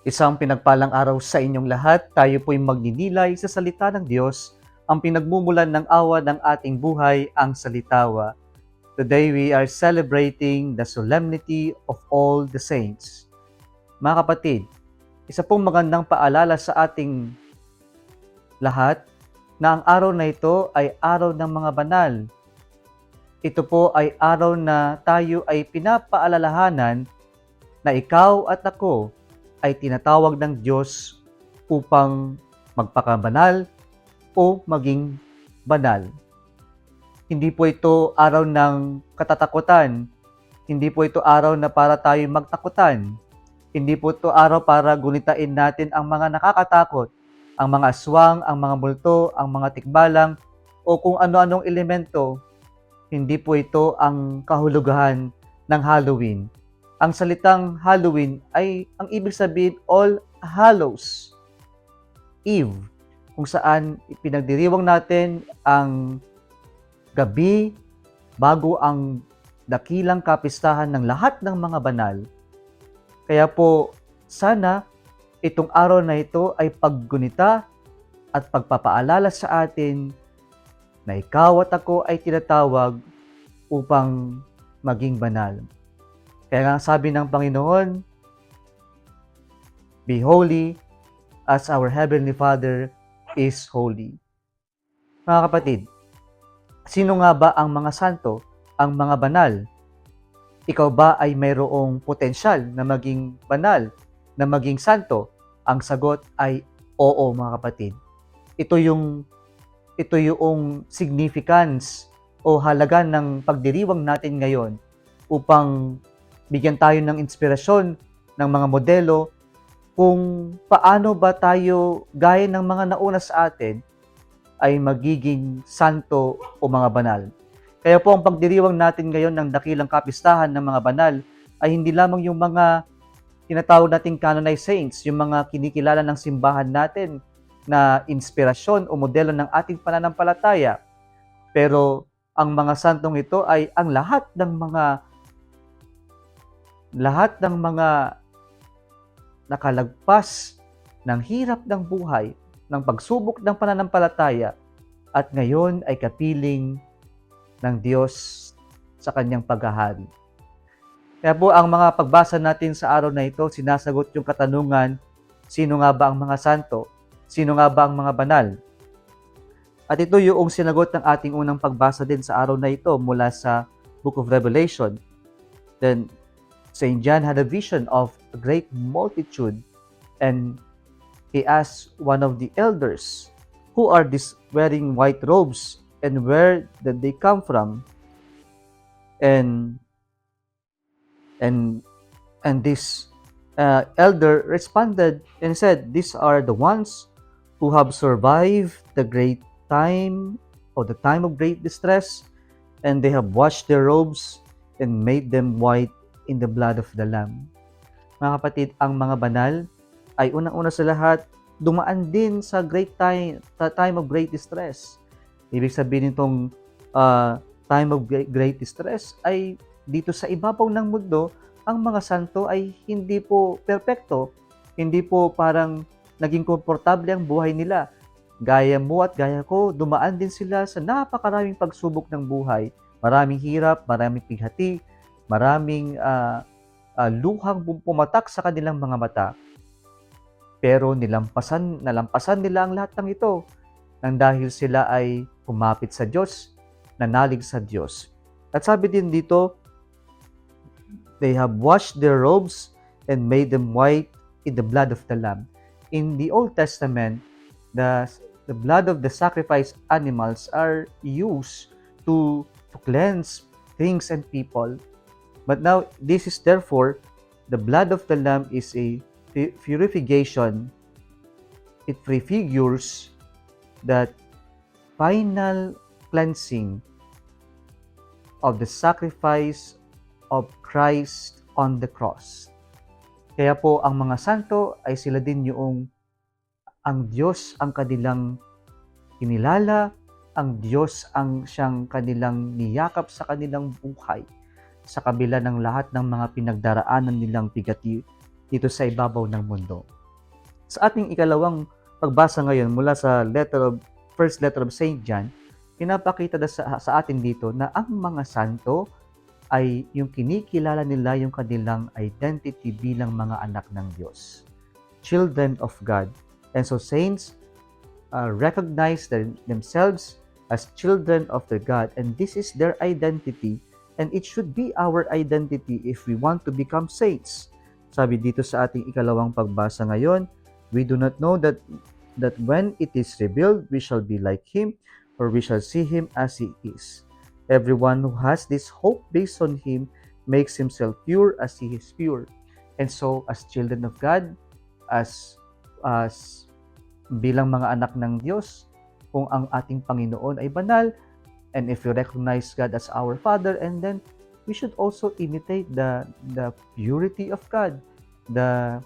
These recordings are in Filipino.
Isang pinagpalang araw sa inyong lahat. Tayo po'y magninilay sa salita ng Diyos, ang pinagmumulan ng awa ng ating buhay, ang salitawa. Today we are celebrating the solemnity of all the saints. Mga kapatid, isa pong magandang paalala sa ating lahat na ang araw na ito ay araw ng mga banal. Ito po ay araw na tayo ay pinapaalalahanan na ikaw at ako ay tinatawag ng Diyos upang magpakabanal o maging banal. Hindi po ito araw ng katatakutan. Hindi po ito araw na para tayo magtakutan. Hindi po ito araw para gunitain natin ang mga nakakatakot, ang mga aswang, ang mga multo, ang mga tikbalang, o kung ano-anong elemento. Hindi po ito ang kahulugan ng Halloween. Ang salitang Halloween ay ang ibig sabihin All Hallows Eve, kung saan ipinagdiriwang natin ang gabi bago ang dakilang kapistahan ng lahat ng mga banal. Kaya po, sana itong araw na ito ay paggunita at pagpapaalala sa atin na ikaw at ako ay tinatawag upang maging banal. Kaya nga sabi ng Panginoon, be holy as our Heavenly Father is holy. Mga kapatid, sino nga ba ang mga santo, ang mga banal? Ikaw ba ay mayroong potensyal na maging banal, na maging santo? Ang sagot ay oo, mga kapatid. Ito yung significance o halaga ng pagdiriwang natin ngayon upang bigyan tayo ng inspirasyon ng mga modelo kung paano ba tayo gaya ng mga nauna sa atin ay magiging santo o mga banal. Kaya po ang pagdiriwang natin ngayon ng dakilang kapistahan ng mga banal ay hindi lamang yung mga tinatawag nating canonized saints, yung mga kinikilala ng simbahan natin na inspirasyon o modelo ng ating pananampalataya. Pero ang mga santong ito ay ang lahat ng mga nakalagpas ng hirap ng buhay, ng pagsubok ng pananampalataya, at ngayon ay kapiling ng Diyos sa kanyang paghahari. Kaya po ang mga pagbasa natin sa araw na ito, sinasagot yung katanungan, sino nga ba ang mga santo? Sino nga ba ang mga banal? At ito yung sinagot ng ating unang pagbasa din sa araw na ito mula sa Book of Revelation. Then, St. John had a vision of a great multitude, and he asked one of the elders, who are these wearing white robes, and where did they come from? And this elder responded and said, these are the ones who have survived the great time, or the time of great distress, and they have washed their robes and made them white in the blood of the Lamb. Mga kapatid, ang mga banal ay unang-una sa lahat, dumaan din sa time of great distress. Ibig sabihin nitong time of great distress ay dito sa ibabaw ng mundo, ang mga santo ay hindi po perpekto, hindi po parang naging komportable ang buhay nila. Gaya mo at gaya ko, dumaan din sila sa napakaraming pagsubok ng buhay. Maraming hirap, maraming pighati, maraming luhang pumatak sa kanilang mga mata. Pero nalampasan nila ang lahat ng ito nang dahil sila ay kumapit sa Diyos, nanalig sa Diyos. At sabi din dito, they have washed their robes and made them white in the blood of the Lamb. In the Old Testament, the blood of the sacrificed animals are used to cleanse things and people. But now, this is therefore, the blood of the Lamb is a purification. It prefigures that final cleansing of the sacrifice of Christ on the cross. Kaya po ang mga santo ay sila din yung ang Diyos ang kanilang kinilala, ang Diyos ang siyang kanilang niyakap sa kanilang buhay sa kabila ng lahat ng mga pinagdaraanan nilang bigati dito sa ibabaw ng mundo. Sa ating ikalawang pagbasa ngayon mula sa first letter of Saint John, pinapakita sa atin dito na ang mga santo ay yung kinikilala nila yung kanilang identity bilang mga anak ng Diyos, children of God. And so saints recognize themselves as children of the God, and this is their identity, and it should be our identity if we want to become saints. Sabi dito sa ating ikalawang pagbasa ngayon, we do not know that when it is revealed, we shall be like Him, or we shall see Him as He is. Everyone who has this hope based on Him makes himself pure as He is pure. And so, as children of God, as bilang mga anak ng Diyos, kung ang ating Panginoon ay banal, and if we recognize God as our Father, and then we should also imitate the purity of God, the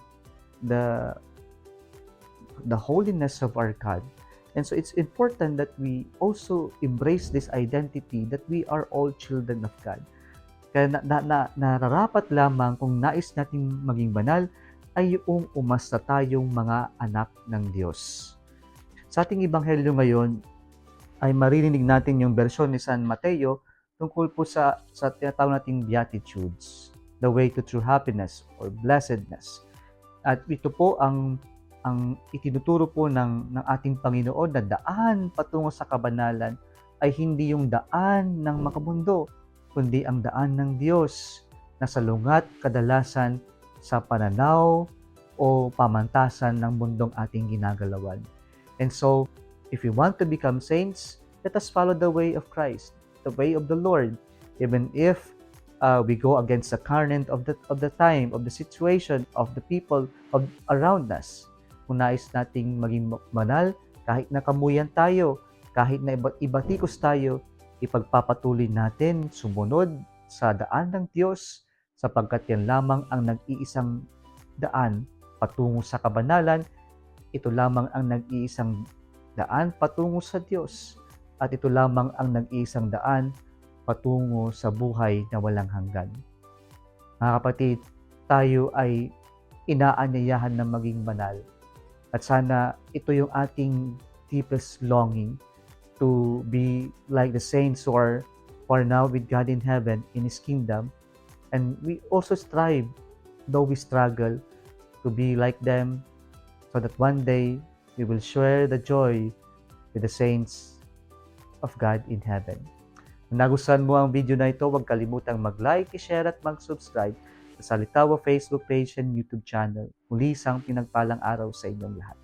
holiness of our God. And so it's important that we also embrace this identity that we are all children of God. Kaya nararapat lamang kung nais nating maging banal ay yung umasta tayong mga anak ng Diyos. Sa ating ebanghelyo ngayon ay maririnig natin yung bersyon ni San Mateo tungkol po sa tinatawag nating Beatitudes, the way to true happiness or blessedness. At ito po ang itinuturo po ng ating Panginoon na daan patungo sa kabanalan ay hindi yung daan ng makamundo, kundi ang daan ng Diyos na salungat kadalasan sa pananaw o pamantasan ng mundong ating ginagalawan. And so, if we want to become saints, let us follow the way of Christ, the way of the Lord, even if we go against the current of the time, of the situation, of the people around us. Kung nais nating maging banal, kahit nakamuyan tayo, kahit na ibatikos tayo, ipagpapatuloy natin sumunod sa daan ng Diyos, sapagkat yan lamang ang nag-iisang daan patungo sa kabanalan. Ito lamang ang nag-iisang daan patungo sa Diyos, at ito lamang ang nag-iisang daan patungo sa buhay na walang hanggan. Mga kapatid, tayo ay inaanyayahan na maging banal. At sana ito yung ating deepest longing, to be like the saints who are now with God in heaven, in His kingdom. And we also strive, though we struggle, to be like them, so that one day we will share the joy with the saints of God in heaven. Kung nagustuhan mo ang video na ito, huwag kalimutang mag-like, i-share at mag-subscribe sa Salitawa Facebook page and YouTube channel. Muli isang pinagpalang araw sa inyong lahat.